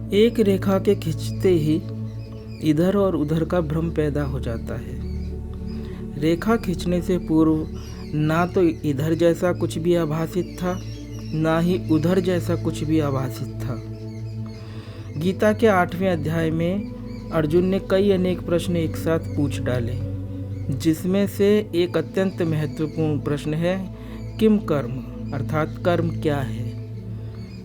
एक रेखा के खींचते ही इधर और उधर का भ्रम पैदा हो जाता है। रेखा खींचने से पूर्व ना तो इधर जैसा कुछ भी आभासित था, ना ही उधर जैसा कुछ भी आभासित था। गीता के 8वें अध्याय में अर्जुन ने कई अनेक प्रश्न एक साथ पूछ डाले, जिसमें से एक अत्यंत महत्वपूर्ण प्रश्न है, किम कर्म, अर्थात कर्म क्या है।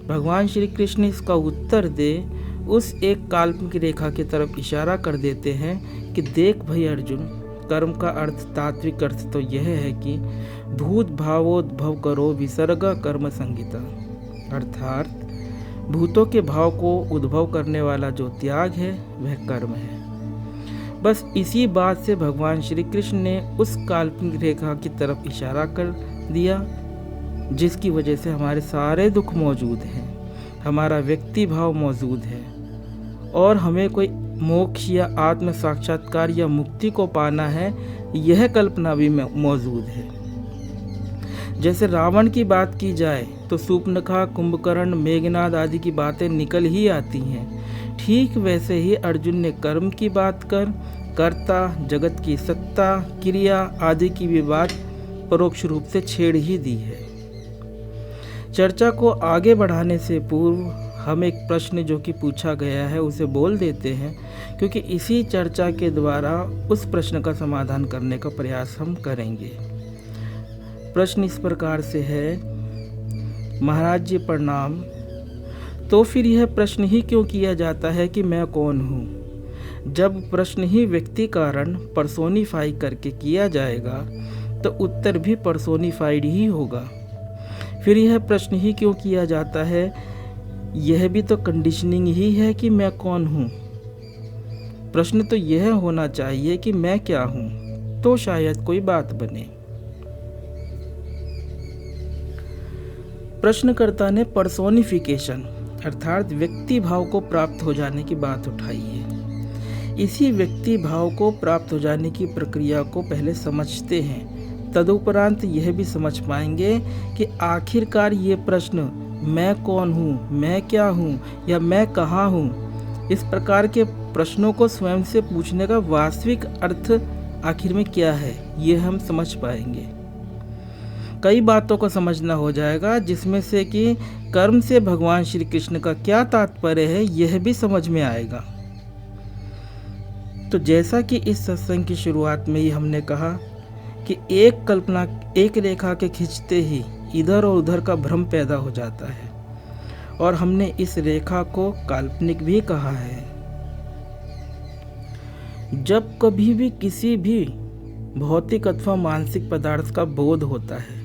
भगवान श्री कृष्ण इसका उत्तर दे उस एक काल्पनिक रेखा की तरफ इशारा कर देते हैं कि देख भाई अर्जुन, कर्म का अर्थ, तात्विक अर्थ तो यह है कि भूत भावोद्भव करो विसर्ग कर्म संगीता, अर्थात भूतों के भाव को उद्भव करने वाला जो त्याग है वह कर्म है। बस इसी बात से भगवान श्री कृष्ण ने उस काल्पनिक रेखा की तरफ इशारा कर दिया, जिसकी वजह से हमारे सारे दुख मौजूद हैं, हमारा व्यक्ति भाव मौजूद है और हमें कोई मोक्ष या आत्म साक्षात्कार या मुक्ति को पाना है, यह कल्पना भी मौजूद है। जैसे रावण की बात की जाए तो शूर्पणखा, कुंभकर्ण, मेघनाद आदि की बातें निकल ही आती हैं। ठीक वैसे ही अर्जुन ने कर्म की बात कर कर्ता, जगत की सत्ता, क्रिया आदि की भी बात परोक्ष रूप से छेड़ ही दी है। चर्चा को आगे बढ़ाने से पूर्व हम एक प्रश्न जो कि पूछा गया है उसे बोल देते हैं, क्योंकि इसी चर्चा के द्वारा उस प्रश्न का समाधान करने का प्रयास हम करेंगे। प्रश्न इस प्रकार से है, महाराज जी प्रणाम, तो फिर यह प्रश्न ही क्यों किया जाता है कि मैं कौन हूँ? जब प्रश्न ही व्यक्ति कारण पर्सोनिफाई करके किया जाएगा तो उत्तर भी पर्सोनिफाइड ही होगा। फिर यह प्रश्न ही क्यों किया जाता है? यह भी तो कंडीशनिंग ही है कि मैं कौन हूँ। प्रश्न तो यह होना चाहिए कि मैं क्या हूँ, तो शायद कोई बात बने। प्रश्नकर्ता ने पर्सोनिफिकेशन अर्थात व्यक्ति भाव को प्राप्त हो जाने की बात उठाई है। इसी व्यक्ति भाव को प्राप्त हो जाने की प्रक्रिया को पहले समझते हैं, तदुपरांत यह भी समझ पाएंगे कि आखिरकार ये प्रश्न मैं कौन हूँ, मैं क्या हूँ या मैं कहाँ हूँ, इस प्रकार के प्रश्नों को स्वयं से पूछने का वास्तविक अर्थ आखिर में क्या है, ये हम समझ पाएंगे। कई बातों को समझना हो जाएगा, जिसमें से कि कर्म से भगवान श्री कृष्ण का क्या तात्पर्य है यह भी समझ में आएगा। तो जैसा कि इस सत्संग की शुरुआत में ही हमने कहा कि एक रेखा के खींचते ही इधर और उधर का भ्रम पैदा हो जाता है, और हमने इस रेखा को काल्पनिक भी कहा है। जब कभी भी किसी भी भौतिक अथवा मानसिक पदार्थ का बोध होता है,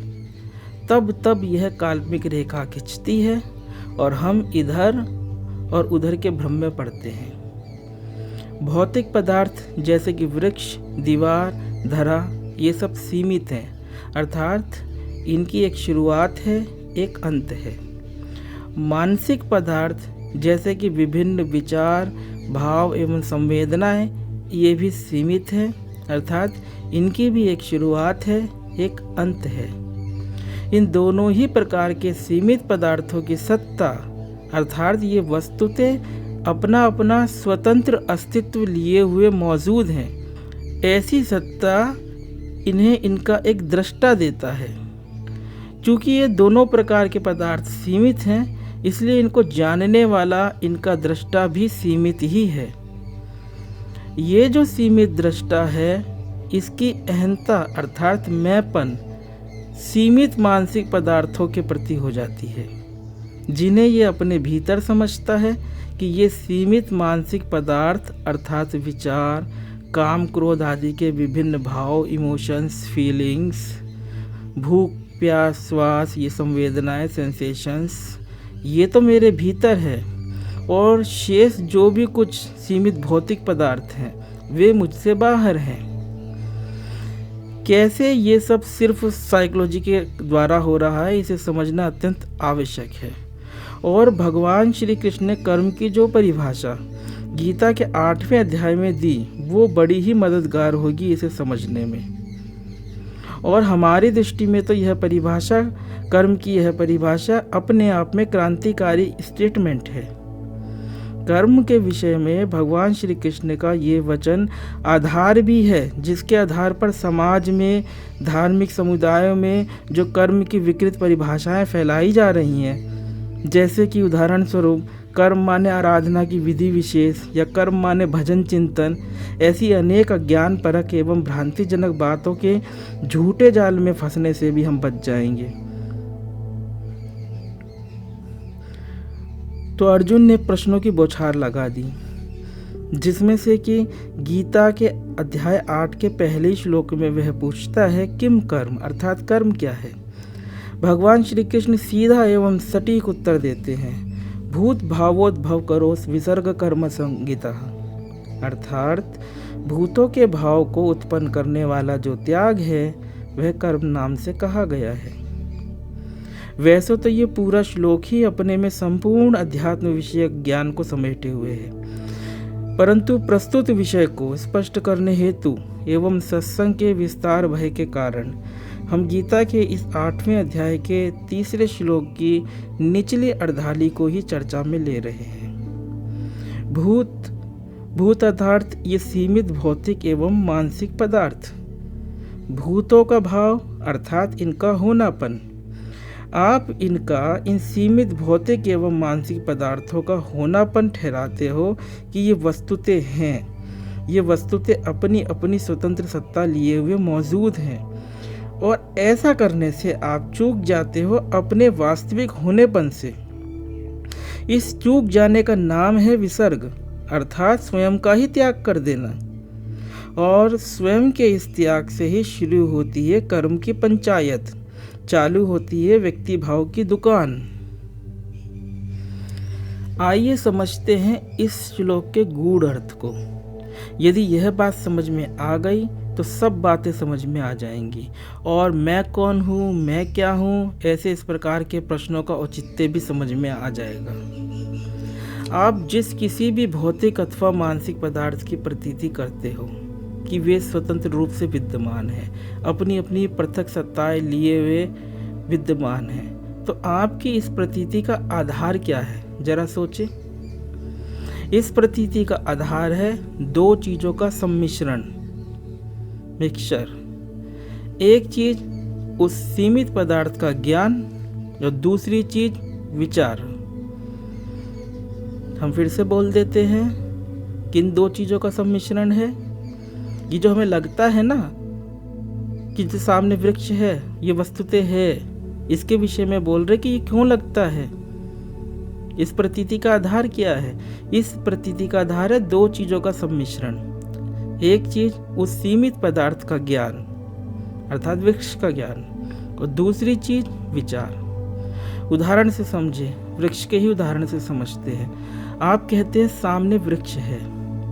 तब यह काल्पनिक रेखा खींचती है और हम इधर और उधर के भ्रम में पड़ते हैं। भौतिक पदार्थ जैसे कि वृक्ष, दीवार, धरा, ये सब सीमित हैं, अर्थात इनकी एक शुरुआत है, एक अंत है। मानसिक पदार्थ जैसे कि विभिन्न विचार, भाव एवं संवेदनाएं, ये भी सीमित हैं, अर्थात इनकी भी एक शुरुआत है, एक अंत है। इन दोनों ही प्रकार के सीमित पदार्थों की सत्ता अर्थात ये वस्तुतः अपना अपना स्वतंत्र अस्तित्व लिए हुए मौजूद हैं। ऐसी सत्ता इन्हें इनका एक दृष्टा देता है। चूँकि ये दोनों प्रकार के पदार्थ सीमित हैं, इसलिए इनको जानने वाला इनका दृष्टा भी सीमित ही है। ये जो सीमित दृष्टा है, इसकी अहंता अर्थात मैंपन सीमित मानसिक पदार्थों के प्रति हो जाती है, जिन्हें ये अपने भीतर समझता है कि ये सीमित मानसिक पदार्थ अर्थात विचार, काम, क्रोध आदि के विभिन्न भाव, इमोशंस, फीलिंग्स, भूख, प्यास, श्वास, ये संवेदनाएं, सेंसेशंस, ये तो मेरे भीतर है, और शेष जो भी कुछ सीमित भौतिक पदार्थ हैं वे मुझसे बाहर हैं। कैसे ये सब सिर्फ साइकोलॉजी के द्वारा हो रहा है, इसे समझना अत्यंत आवश्यक है। और भगवान श्री कृष्ण ने कर्म की जो परिभाषा गीता के 8वें अध्याय में दी, वो बड़ी ही मददगार होगी इसे समझने में। और हमारी दृष्टि में तो यह परिभाषा, कर्म की यह परिभाषा अपने आप में क्रांतिकारी स्टेटमेंट है। कर्म के विषय में भगवान श्री कृष्ण का ये वचन आधार भी है, जिसके आधार पर समाज में, धार्मिक समुदायों में जो कर्म की विकृत परिभाषाएं फैलाई जा रही हैं, जैसे कि उदाहरण स्वरूप कर्म माने आराधना की विधि विशेष या कर्म माने भजन चिंतन, ऐसी अनेक अज्ञान परक एवं भ्रांतिजनक बातों के झूठे जाल में फंसने से भी हम बच जाएंगे। तो अर्जुन ने प्रश्नों की बौछार लगा दी, जिसमें से कि गीता के अध्याय 8 के पहले श्लोक में वह पूछता है किम कर्म, अर्थात कर्म क्या है। भगवान श्री कृष्ण सीधा एवं सटीक उत्तर देते हैं, भूत भावोद्भव करोस विसर्ग कर्म संगीता, अर्थात भूतों के भाव को उत्पन्न करने वाला जो त्याग है वह कर्म नाम से कहा गया है। वैसे तो ये पूरा श्लोक ही अपने में संपूर्ण अध्यात्म विषयक ज्ञान को समेटे हुए है, परंतु प्रस्तुत विषय को स्पष्ट करने हेतु एवं सत्संग के विस्तार भय के कारण हम गीता के इस 8वें अध्याय के 3 श्लोक की निचली अर्धाली को ही चर्चा में ले रहे हैं। भूत अर्थात ये सीमित भौतिक एवं मानसिक पदार्थ, भूतों का भाव अर्थात इनका होनापन। आप इनका इन सीमित भौतिक एवं मानसिक पदार्थों का होनापन ठहराते हो कि ये वस्तुतें हैं, ये वस्तुतें अपनी अपनी स्वतंत्र सत्ता लिए हुए मौजूद हैं, और ऐसा करने से आप चूक जाते हो अपने वास्तविक होनेपन से। इस चूक जाने का नाम है विसर्ग, अर्थात स्वयं का ही त्याग कर देना, और स्वयं के इस त्याग से ही शुरू होती है कर्म की पंचायत, चालू होती है व्यक्ति भाव की दुकान। आइए समझते हैं इस श्लोक के गूढ़ अर्थ को। यदि यह बात समझ में आ गई तो सब बातें समझ में आ जाएंगी, और मैं कौन हूँ, मैं क्या हूँ, ऐसे इस प्रकार के प्रश्नों का औचित्य भी समझ में आ जाएगा। आप जिस किसी भी भौतिक अथवा मानसिक पदार्थ की प्रतीति करते हो कि वे स्वतंत्र रूप से विद्यमान है, अपनी अपनी पृथक सत्ताएं लिए हुए विद्यमान है, तो आपकी इस प्रतीति का आधार क्या है, जरा सोचे। इस प्रतीति का आधार है 2 चीज़ों का सम्मिश्रण, मिक्सचर। एक चीज उस सीमित पदार्थ का ज्ञान और दूसरी चीज विचार। हम फिर से बोल देते हैं, किन 2 चीज़ों का सम्मिश्रण है। ये जो हमें लगता है ना कि जो सामने वृक्ष है ये वस्तुतः है, इसके विषय में बोल रहे कि ये क्यों लगता है, इस प्रतीति का आधार क्या है। इस प्रतीति का आधार है 2 चीज़ों का सम्मिश्रण। एक चीज उस सीमित पदार्थ का ज्ञान अर्थात वृक्ष का ज्ञान, और दूसरी चीज विचार। उदाहरण से समझे, वृक्ष के ही उदाहरण से समझते हैं। आप कहते हैं सामने वृक्ष है,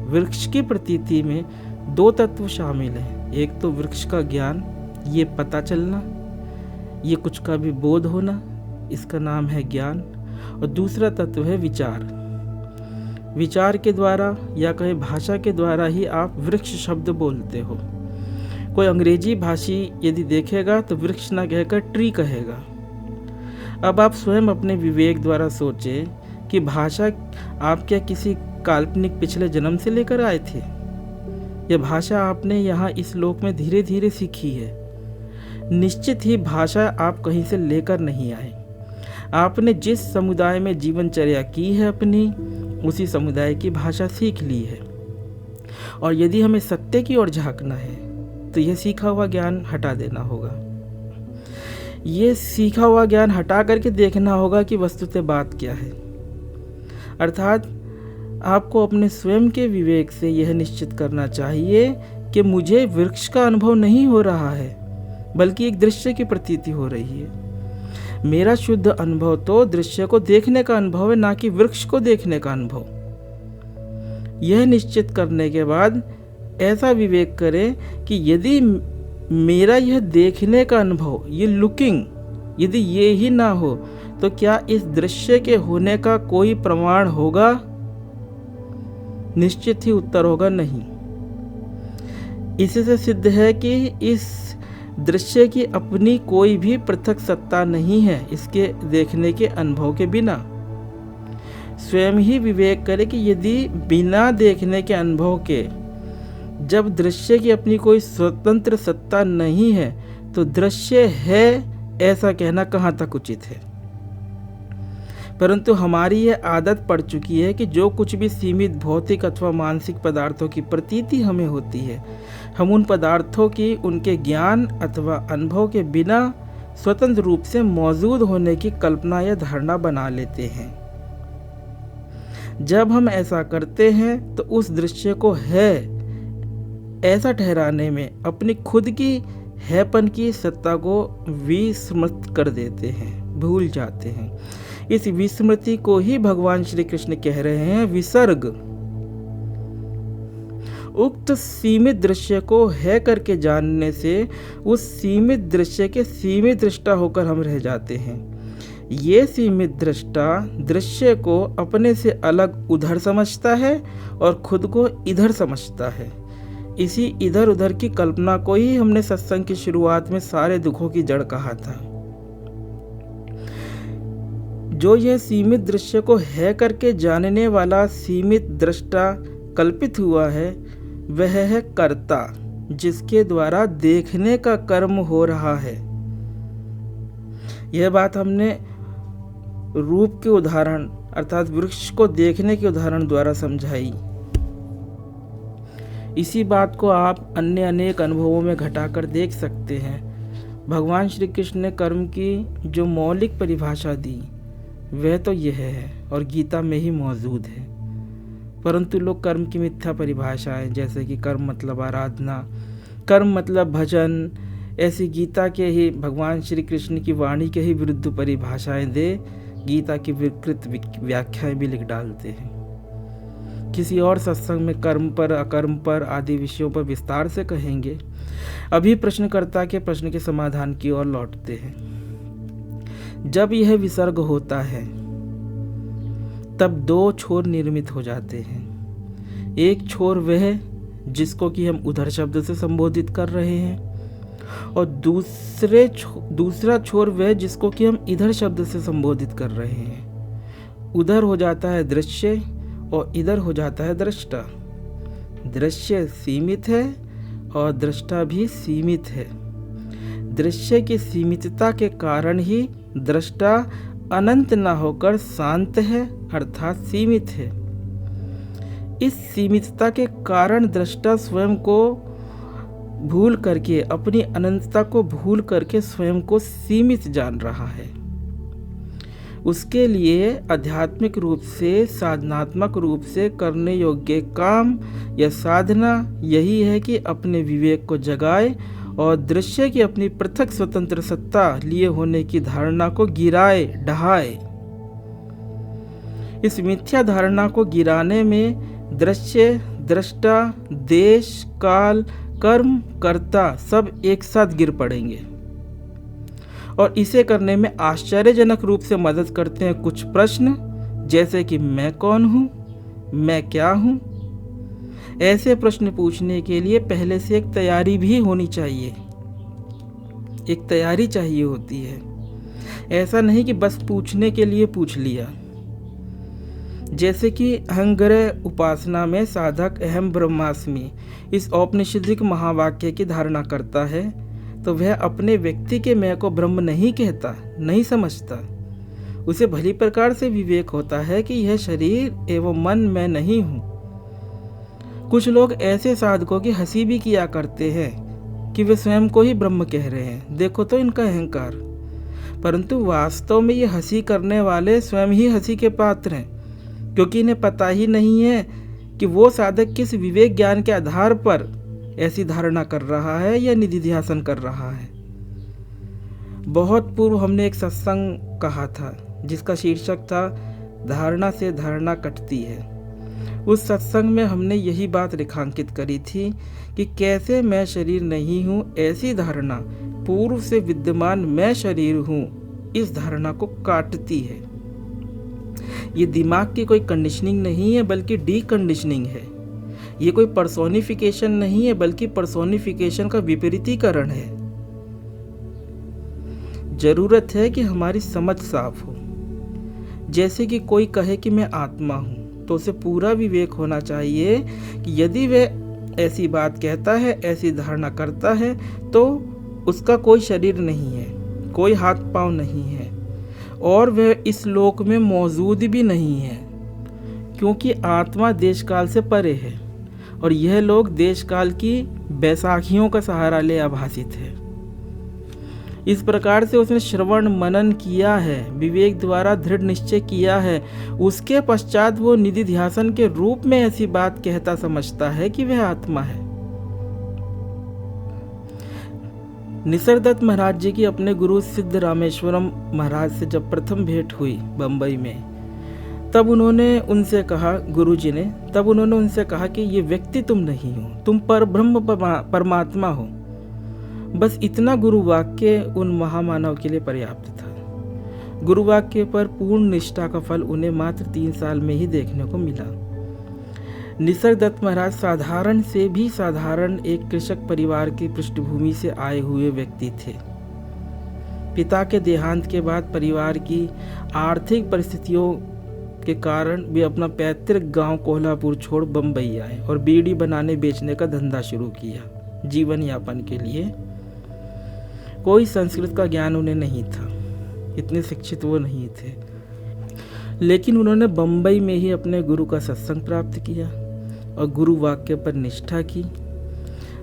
वृक्ष की प्रतीति में 2 तत्व शामिल हैं। एक तो वृक्ष का ज्ञान, ये पता चलना, ये कुछ का भी बोध होना, इसका नाम है ज्ञान, और दूसरा तत्व है विचार। विचार के द्वारा या कहे भाषा के द्वारा ही आप वृक्ष शब्द बोलते हो। कोई अंग्रेजी भाषी यदि देखेगा तो वृक्ष ना कहकर ट्री कहेगा। अब आप स्वयं अपने विवेक द्वारा सोचें कि भाषा आप क्या किसी काल्पनिक पिछले जन्म से लेकर आए थे? यह भाषा आपने यहाँ इस लोक में धीरे धीरे सीखी है। निश्चित ही भाषा आप कहीं से लेकर नहीं आए। आपने जिस समुदाय में जीवनचर्या की है अपनी, उसी समुदाय की भाषा सीख ली है। और यदि हमें सत्य की ओर झांकना है तो यह सीखा हुआ ज्ञान हटा देना होगा। ये सीखा हुआ ज्ञान हटा करके देखना होगा कि वस्तुतः बात क्या है। अर्थात आपको अपने स्वयं के विवेक से यह निश्चित करना चाहिए कि मुझे वृक्ष का अनुभव नहीं हो रहा है, बल्कि एक दृश्य की प्रतीति हो रही है। मेरा शुद्ध अनुभव तो दृश्य को देखने का अनुभव है, ना कि वृक्ष को देखने का अनुभव। यह निश्चित करने के बाद ऐसा विवेक करें कि यदि मेरा यह देखने का अनुभव, ये लुकिंग, यदि ये ही ना हो तो क्या इस दृश्य के होने का कोई प्रमाण होगा? निश्चित ही उत्तर होगा नहीं। इसी से सिद्ध है कि इस दृश्य की अपनी कोई भी पृथक सत्ता नहीं है इसके देखने के अनुभव के बिना। स्वयं ही विवेक करे कि यदि बिना देखने के अनुभव के जब दृश्य की अपनी कोई स्वतंत्र सत्ता नहीं है तो दृश्य है ऐसा कहना कहाँ तक उचित है। परंतु हमारी यह आदत पड़ चुकी है कि जो कुछ भी सीमित भौतिक अथवा मानसिक पदार्थों की प्रतीति हमें होती है, हम उन पदार्थों की उनके ज्ञान अथवा अनुभव के बिना स्वतंत्र रूप से मौजूद होने की कल्पना या धारणा बना लेते हैं। जब हम ऐसा करते हैं तो उस दृश्य को है ऐसा ठहराने में अपनी खुद की हैपन की सत्ता को विस्मृत कर देते हैं, भूल जाते हैं। इस विस्मृति को ही भगवान श्री कृष्ण कह रहे हैं विसर्ग। उक्त सीमित दृश्य को है करके जानने से उस सीमित दृश्य के सीमित दृष्टा होकर हम रह जाते हैं। ये सीमित दृष्टा दृश्य को अपने से अलग उधर समझता है और खुद को इधर समझता है। इसी इधर उधर की कल्पना को ही हमने सत्संग की शुरुआत में सारे दुखों की जड़ कहा था। जो यह सीमित दृश्य को है करके जानने वाला सीमित दृष्टा कल्पित हुआ है वह है कर्ता, जिसके द्वारा देखने का कर्म हो रहा है। यह बात हमने रूप के उदाहरण अर्थात वृक्ष को देखने के उदाहरण द्वारा समझाई। इसी बात को आप अन्य अनेक अनुभवों में घटाकर देख सकते हैं। भगवान श्री कृष्ण ने कर्म की जो मौलिक परिभाषा दी वह तो यह है और गीता में ही मौजूद है। परंतु लोग कर्म की मिथ्या परिभाषाएं जैसे कि कर्म मतलब आराधना, कर्म मतलब भजन, ऐसी गीता के ही भगवान श्री कृष्ण की वाणी के ही विरुद्ध परिभाषाएं दे गीता की विकृत व्याख्याएं भी लिख डालते हैं। किसी और सत्संग में कर्म पर अकर्म पर आदि विषयों पर विस्तार से कहेंगे। अभी प्रश्नकर्ता के प्रश्न के समाधान की ओर लौटते हैं। जब यह विसर्ग होता है तब दो छोर निर्मित हो जाते हैं। एक छोर वह जिसको कि हम उधर शब्द से संबोधित कर रहे हैं और दूसरा छोर वह जिसको कि हम इधर शब्द से संबोधित कर रहे हैं। उधर हो जाता है दृश्य और इधर हो जाता है दृष्टा। दृश्य सीमित है और दृष्टा भी सीमित है। दृश्य की सीमितता के कारण ही दृष्टा अनंत न होकर शांत है अर्थात सीमित है। इस सीमितता के कारण दृष्टा स्वयं को भूल करके अपनी अनंतता को भूल करके स्वयं को सीमित जान रहा है। उसके लिए आध्यात्मिक रूप से साधनात्मक रूप से करने योग्य काम या साधना यही है कि अपने विवेक को जगाए और दृश्य की अपनी पृथक स्वतंत्र सत्ता लिए होने की धारणा को गिराए ढहाए। इस मिथ्या धारणा को गिराने में दृश्य, दृष्टा, देश, काल, कर्म, कर्ता सब एक साथ गिर पड़ेंगे और इसे करने में आश्चर्यजनक रूप से मदद करते हैं कुछ प्रश्न जैसे कि मैं कौन हूँ, मैं क्या हूँ। ऐसे प्रश्न पूछने के लिए पहले से एक तैयारी भी होनी चाहिए, एक तैयारी चाहिए होती है। ऐसा नहीं कि बस पूछने के लिए पूछ लिया। जैसे कि अहंग्रह उपासना में साधक अहम ब्रह्मास्मि इस औपनिषदिक महावाक्य की धारणा करता है तो वह अपने व्यक्ति के मैं को ब्रह्म नहीं कहता, नहीं समझता। उसे भली प्रकार से विवेक होता है कि यह शरीर एवं मन मैं नहीं हूँ। कुछ लोग ऐसे साधकों की हंसी भी किया करते हैं कि वे स्वयं को ही ब्रह्म कह रहे हैं, देखो तो इनका अहंकार। परंतु वास्तव में ये हंसी करने वाले स्वयं ही हंसी के पात्र हैं, क्योंकि इन्हें पता ही नहीं है कि वो साधक किस विवेक ज्ञान के आधार पर ऐसी धारणा कर रहा है या निधिध्यासन कर रहा है। बहुत पूर्व हमने एक सत्संग कहा था जिसका शीर्षक था धारणा से धारणा कटती है। उस सत्संग में हमने यही बात रेखांकित करी थी कि कैसे मैं शरीर नहीं हूँ ऐसी धारणा पूर्व से विद्यमान मैं शरीर हूँ इस धारणा को काटती है। ये दिमाग की कोई कंडीशनिंग नहीं है बल्कि डीकंडीशनिंग है। ये कोई पर्सोनिफिकेशन नहीं है बल्कि पर्सोनिफिकेशन का विपरीतीकरण है। जरूरत है कि हमारी समझ साफ हो। जैसे कि कोई कहे कि मैं आत्मा हूँ, तो उसे पूरा विवेक होना चाहिए कि यदि वह ऐसी बात कहता है, ऐसी धारणा करता है, तो उसका कोई शरीर नहीं है, कोई हाथ पांव नहीं है और वह इस लोक में मौजूद भी नहीं है, क्योंकि आत्मा देश काल से परे है और यह लोक देश काल की बैसाखियों का सहारा ले आभासित है। इस प्रकार से उसने श्रवण मनन किया है, विवेक द्वारा दृढ़ निश्चय किया है, उसके पश्चात वो निधि ध्यासन के रूप में ऐसी बात कहता समझता है कि वह आत्मा है। निसर्गदत्त महाराज जी की अपने गुरु सिद्ध रामेश्वरम महाराज से जब प्रथम भेंट हुई बंबई में, तब उन्होंने उनसे कहा, गुरुजी ने तब उन्होंने उनसे कहा कि ये व्यक्ति तुम नहीं हो, तुम परब्रह्म परमात्मा हो। बस इतना गुरु वाक्य उन महामानव के लिए पर्याप्त था। गुरु वाक्य पर पूर्ण निष्ठा का फल उन्हें मात्र 3 साल में ही देखने को मिला। निसर्गदत्त महाराज साधारण से भी साधारण एक कृषक परिवार की पृष्ठभूमि से आए हुए व्यक्ति थे। पिता के देहांत के बाद परिवार की आर्थिक परिस्थितियों के कारण वे अपना पैतृक गांव कोल्हापुर छोड़ बंबई आए और बीड़ी बनाने बेचने का धंधा शुरू किया जीवन यापन के लिए। कोई संस्कृत का ज्ञान उन्हें नहीं था, इतने शिक्षित वो नहीं थे, लेकिन उन्होंने बंबई में ही अपने गुरु का सत्संग प्राप्त किया और गुरु वाक्य पर निष्ठा की।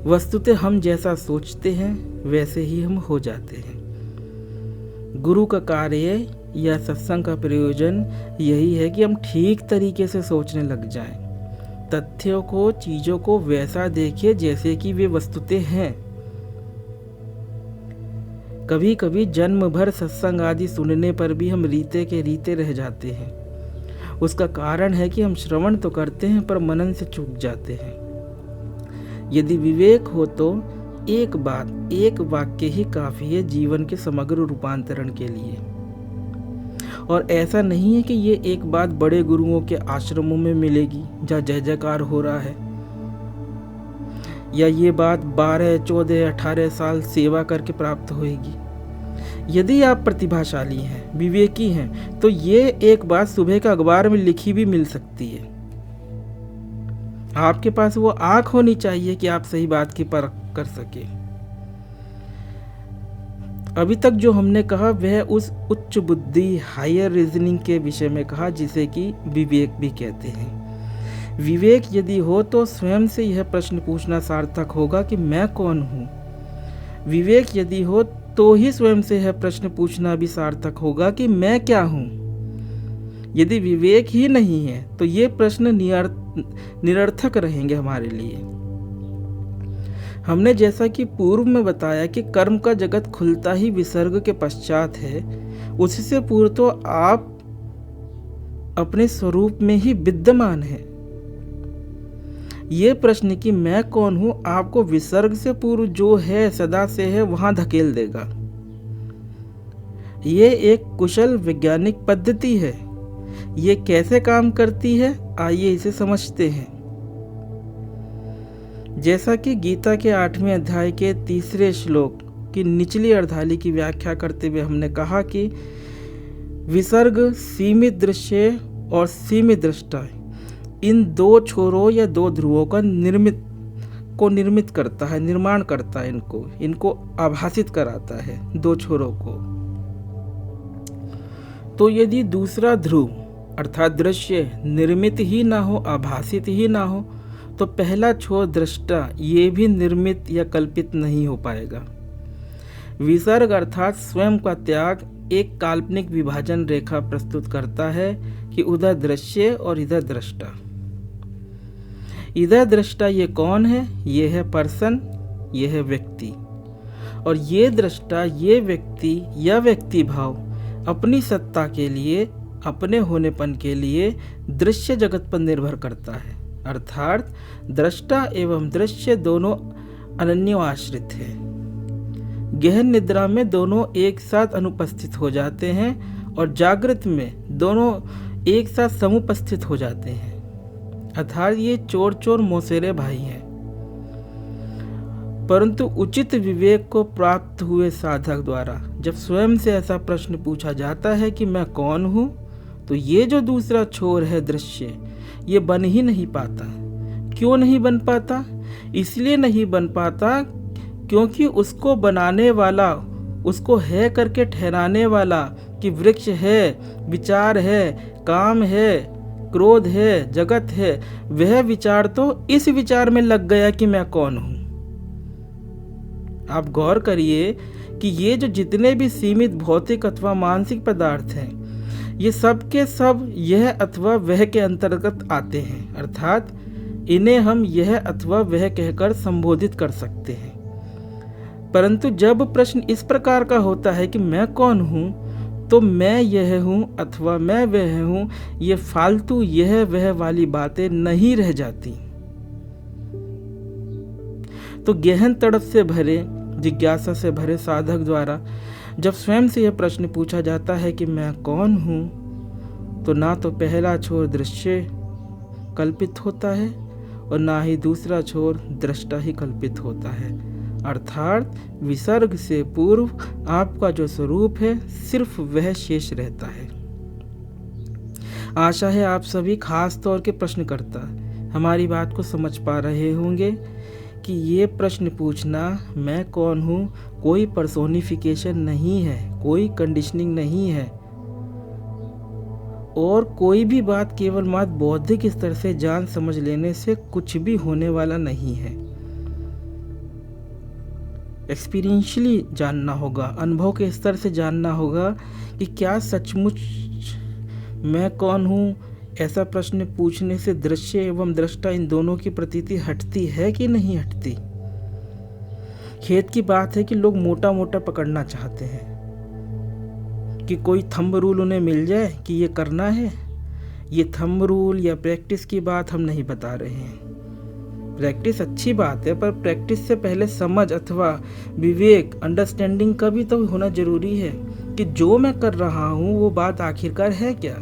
वस्तुतः हम जैसा सोचते हैं वैसे ही हम हो जाते हैं। गुरु का कार्य या सत्संग का प्रयोजन यही है कि हम ठीक तरीके से सोचने लग जाएं, तथ्यों को, चीजों को वैसा देखें जैसे कि वे वस्तुतः हैं। कभी कभी जन्म भर सत्संग आदि सुनने पर भी हम रीते के रीते रह जाते हैं। उसका कारण है कि हम श्रवण तो करते हैं पर मनन से चूक जाते हैं। यदि विवेक हो तो एक बात, एक वाक्य ही काफी है जीवन के समग्र रूपांतरण के लिए। और ऐसा नहीं है कि ये एक बात बड़े गुरुओं के आश्रमों में मिलेगी जहाँ जय जयकार हो रहा है, या ये बात 12, 14, 18 साल सेवा करके प्राप्त होएगी। यदि आप प्रतिभाशाली हैं, विवेकी हैं, तो ये एक बात सुबह का अखबार में लिखी भी मिल सकती है। आपके पास वो आंख होनी चाहिए कि आप सही बात की परख कर सके। अभी तक जो हमने कहा वह उस उच्च बुद्धि, हायर रीजनिंग के विषय में कहा जिसे कि विवेक भी कहते हैं। विवेक यदि हो तो स्वयं से यह प्रश्न पूछना सार्थक होगा कि मैं कौन हूँ। विवेक यदि हो तो ही स्वयं से यह प्रश्न पूछना भी सार्थक होगा कि मैं क्या हूँ। यदि विवेक ही नहीं है तो ये प्रश्न निरर्थक रहेंगे हमारे लिए। हमने जैसा कि पूर्व में बताया कि कर्म का जगत खुलता ही विसर्ग के पश्चात है, उससे पूर्व तो आप अपने स्वरूप में ही विद्यमान हैं। ये प्रश्न कि मैं कौन हूं आपको विसर्ग से पूर्व जो है, सदा से है, वहां धकेल देगा। ये एक कुशल वैज्ञानिक पद्धति है। ये कैसे काम करती है, आइए इसे समझते हैं। जैसा कि गीता के 8वें अध्याय के 3 श्लोक की निचली अर्धाली की व्याख्या करते हुए हमने कहा कि विसर्ग सीमित दृश्य और सीमित दृष्टा इन 2 छोरों या 2 ध्रुवों का निर्मित करता है, निर्माण करता है, इनको आभासित कराता है 2 छोरों को। तो यदि दूसरा ध्रुव अर्थात दृश्य निर्मित ही ना हो, आभासित ही ना हो, तो पहला छोर दृष्टा ये भी निर्मित या कल्पित नहीं हो पाएगा। विसर्ग अर्थात स्वयं का त्याग एक काल्पनिक विभाजन रेखा प्रस्तुत करता है कि उधर दृश्य और इधर दृष्टा। इधर दृष्टा ये कौन है? ये है पर्सन, ये है व्यक्ति। और ये दृष्टा, ये व्यक्ति या व्यक्ति भाव अपनी सत्ता के लिए, अपने होनेपन के लिए दृश्य जगत पर निर्भर करता है। अर्थात दृष्टा एवं दृश्य दोनों अनन्योआश्रित है। गहन निद्रा में दोनों एक साथ अनुपस्थित हो जाते हैं और जागृत में दोनों एक साथ समुपस्थित हो जाते हैं। अर्थात ये चोर चोर मौसेरे भाई हैं। परंतु उचित विवेक को प्राप्त हुए साधक द्वारा जब स्वयं से ऐसा प्रश्न पूछा जाता है कि मैं कौन हूँ, तो ये जो दूसरा छोर है दृश्य, ये बन ही नहीं पाता। क्यों नहीं बन पाता? इसलिए नहीं बन पाता क्योंकि उसको बनाने वाला, उसको है करके ठहराने वाला कि वृक्ष है, विचार है, काम है, क्रोध है, जगत है, वह विचार तो इस विचार में लग गया कि मैं कौन हूं। आप गौर करिए कि ये जो जितने भी सीमित भौतिक अथवा मानसिक पदार्थ हैं, ये सब के सब यह अथवा वह के अंतर्गत आते हैं, अर्थात इन्हें हम यह अथवा वह कहकर संबोधित कर सकते हैं। परंतु जब प्रश्न इस प्रकार का होता है कि मैं कौन हूं, तो मैं यह हूं अथवा मैं वह हूं, ये फालतू यह वह वाली बातें नहीं रह जाती। तो गहन तड़प से भरे, जिज्ञासा से भरे साधक द्वारा जब स्वयं से यह प्रश्न पूछा जाता है कि मैं कौन हूं, तो ना तो पहला छोर दृश्य कल्पित होता है और ना ही दूसरा छोर दृष्टा ही कल्पित होता है, अर्थात विसर्ग से पूर्व आपका जो स्वरूप है सिर्फ वह शेष रहता है। आशा है आप सभी, खास तौर के प्रश्नकर्ता, हमारी बात को समझ पा रहे होंगे कि ये प्रश्न पूछना मैं कौन हूँ कोई पर्सोनिफिकेशन नहीं है, कोई कंडीशनिंग नहीं है, और कोई भी बात केवल मात्र बौद्धिक स्तर से जान समझ लेने से कुछ भी होने वाला नहीं है। एक्सपीरियंशियली जानना होगा, अनुभव के स्तर से जानना होगा कि क्या सचमुच मैं कौन हूँ। ऐसा प्रश्न पूछने से दृश्य एवं दृष्टा इन दोनों की प्रतीति हटती है कि नहीं हटती। खेद की बात है कि लोग मोटा मोटा पकड़ना चाहते हैं कि कोई थंब रूल उन्हें मिल जाए कि ये करना है। ये थंब रूल या प्रैक्टिस की बात हम नहीं बता रहे हैं। प्रैक्टिस अच्छी बात है, पर प्रैक्टिस से पहले समझ अथवा विवेक, अंडरस्टैंडिंग का भी तो होना जरूरी है कि जो मैं कर रहा हूँ वो बात आखिरकार है क्या।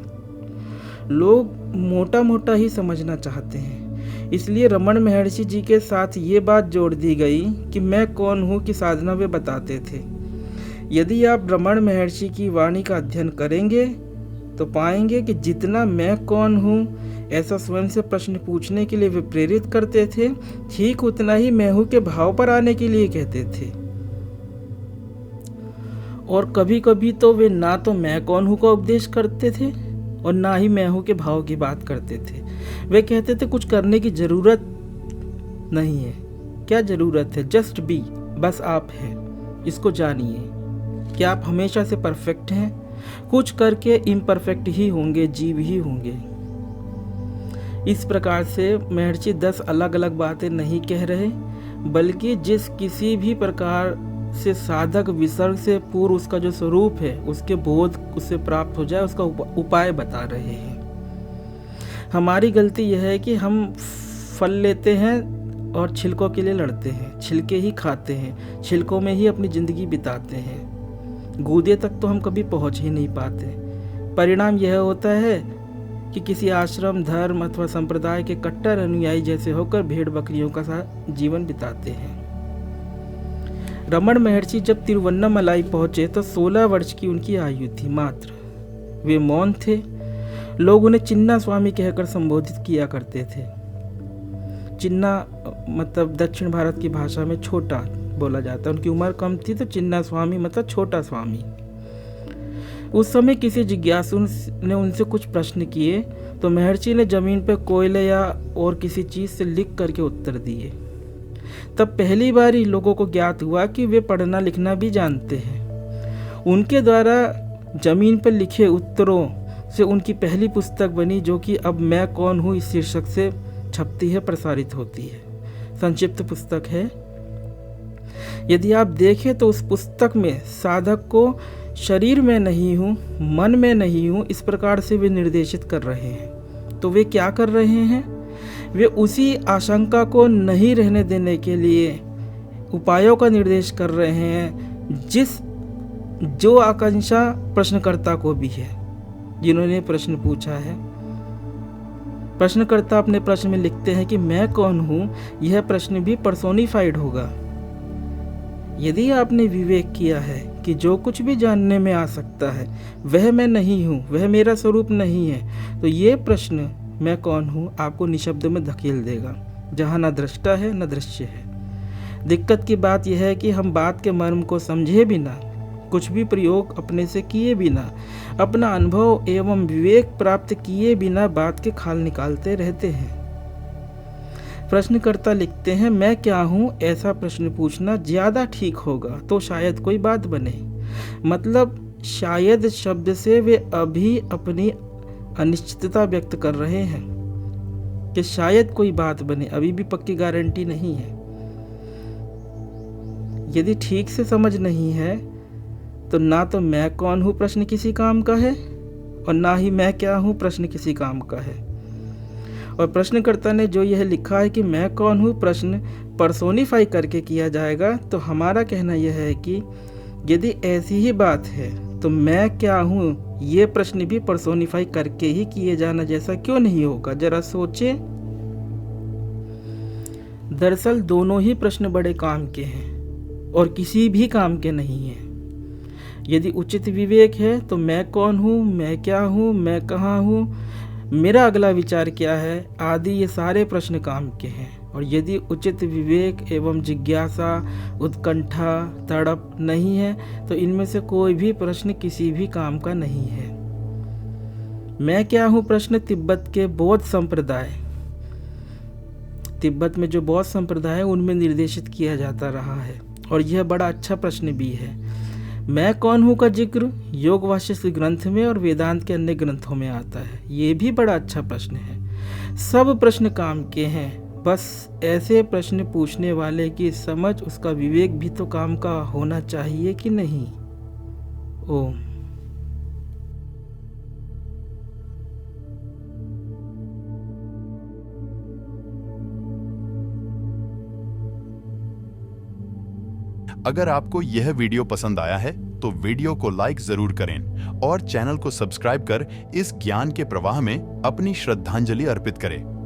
लोग मोटा मोटा ही समझना चाहते हैं, इसलिए रमन महर्षि जी के साथ ये बात जोड़ दी गई कि मैं कौन हूँ की साधना वे बताते थे। यदि आप रमन महर्षि की वाणी का अध्ययन करेंगे तो पाएंगे कि जितना मैं कौन हूँ ऐसा स्वयं से प्रश्न पूछने के लिए वे प्रेरित करते थे, ठीक उतना ही मैं हूँ के भाव पर आने के लिए कहते थे। और कभी कभी तो वे ना तो मैं कौन हूँ का उपदेश करते थे और ना ही मैं हूँ के भाव की बात करते थे। वे कहते थे कुछ करने की जरूरत नहीं है। क्या जरूरत है? जस्ट बी, बस आप हैं, इसको जानिए। क्या आप हमेशा से परफेक्ट हैं? कुछ करके इम्परफेक्ट ही होंगे, जीव ही होंगे। इस प्रकार से महर्षि 10 अलग अलग बातें नहीं कह रहे, बल्कि जिस किसी भी प्रकार से साधक विसर्ग से पूर्व उसका जो स्वरूप है उसके बोध उससे प्राप्त हो जाए उसका उपाय बता रहे हैं। हमारी गलती यह है कि हम फल लेते हैं और छिलकों के लिए लड़ते हैं, छिलके ही खाते हैं, छिलकों में ही अपनी जिंदगी बिताते हैं। गूदे तक तो हम कभी पहुंच ही नहीं पाते। परिणाम यह होता है कि किसी आश्रम, धर्म अथवा संप्रदाय के कट्टर अनुयायी जैसे होकर भेड़ बकरियों का साथ जीवन बिताते हैं। रमन महर्षि जब तिरुवन्नामलाई पहुंचे तो 16 वर्ष की उनकी आयु थी मात्र। वे मौन थे। लोग उन्हें चिन्ना स्वामी कहकर संबोधित किया करते थे। चिन्ना मतलब दक्षिण भारत की भाषा में छोटा बोला जाता है। उनकी उम्र कम थी तो चिन्ना स्वामी मतलब छोटा स्वामी। उस समय किसी जिज्ञासु ने उनसे कुछ प्रश्न किए तो महर्षि ने जमीन पर कोयले या और किसी चीज से लिख करके उत्तर दिए। तब पहली बार ही लोगों को ज्ञात हुआ कि वे पढ़ना लिखना भी जानते हैं। उनके द्वारा जमीन पर लिखे उत्तरों से उनकी पहली पुस्तक बनी, जो कि अब मैं कौन हूँ इस शीर्षक से छपती है, प्रसारित होती है। संक्षिप्त पुस्तक है। यदि आप देखें तो उस पुस्तक में साधक को शरीर में नहीं हूँ, मन में नहीं हूँ, इस प्रकार से वे निर्देशित कर रहे हैं। तो वे क्या कर रहे हैं? वे उसी आशंका को नहीं रहने देने के लिए उपायों का निर्देश कर रहे हैं जो आकांक्षा प्रश्नकर्ता को भी है, जिन्होंने प्रश्न पूछा है। प्रश्नकर्ता अपने प्रश्न में लिखते हैं कि मैं कौन हूँ, यह प्रश्न भी पर्सोनिफाइड होगा। यदि आपने विवेक किया है कि जो कुछ भी जानने में आ सकता है वह मैं नहीं हूँ, वह मेरा स्वरूप नहीं है, तो ये प्रश्न मैं कौन हूँ आपको निशब्द में धकेल देगा, जहाँ न दृष्टा है न दृश्य है। दिक्कत की बात यह है कि हम बात के मर्म को समझे बिना, कुछ भी प्रयोग अपने से किए बिना, अपना अनुभव एवं विवेक प्राप्त किए बिना बात के खाल निकालते रहते हैं। प्रश्नकर्ता लिखते हैं, मैं क्या हूँ, ऐसा प्रश्न पूछना ज़्यादा ठीक होगा तो शायद कोई बात बने। मतलब शायद शब्द से वे अभी अपनी अनिश्चितता व्यक्त कर रहे हैं कि शायद कोई बात बने, अभी भी पक्की गारंटी नहीं है। यदि ठीक से समझ नहीं है तो ना तो मैं कौन हूँ प्रश्न किसी काम का है और ना ही मैं क्या हूँ प्रश्न किसी काम का है। और प्रश्नकर्ता ने जो यह लिखा है कि मैं कौन हूँ प्रश्न पर्सोनिफाई करके किया जाएगा, तो हमारा कहना यह है कि यदि ऐसी ही बात है तो मैं क्या हूँ ये प्रश्न भी पर्सोनिफाई करके ही किए जाना जैसा क्यों नहीं होगा। जरा सोचे। दरअसल दोनों ही प्रश्न बड़े काम के हैं और किसी भी काम के नहीं हैं। यदि उचित विवेक है तो मैं कौन हूँ, मैं क्या हूँ, मैं कहाँ हूँ, मेरा अगला विचार क्या है, आदि ये सारे प्रश्न काम के हैं। और यदि उचित विवेक एवं जिज्ञासा, उत्कंठा, तड़प नहीं है तो इनमें से कोई भी प्रश्न किसी भी काम का नहीं है। मैं क्या हूँ प्रश्न तिब्बत के बौद्ध संप्रदाय, तिब्बत में जो बौद्ध संप्रदाय है उनमें निर्देशित किया जाता रहा है और यह बड़ा अच्छा प्रश्न भी है। मैं कौन हूँ का जिक्र योग वाशिष्ठ ग्रंथ में और वेदांत के अन्य ग्रंथों में आता है। ये भी बड़ा अच्छा प्रश्न है। सब प्रश्न काम के हैं, बस ऐसे प्रश्न पूछने वाले की समझ, उसका विवेक भी तो काम का होना चाहिए कि नहीं। ओम। अगर आपको यह वीडियो पसंद आया है तो वीडियो को लाइक जरूर करें और चैनल को सब्सक्राइब कर इस ज्ञान के प्रवाह में अपनी श्रद्धांजलि अर्पित करें।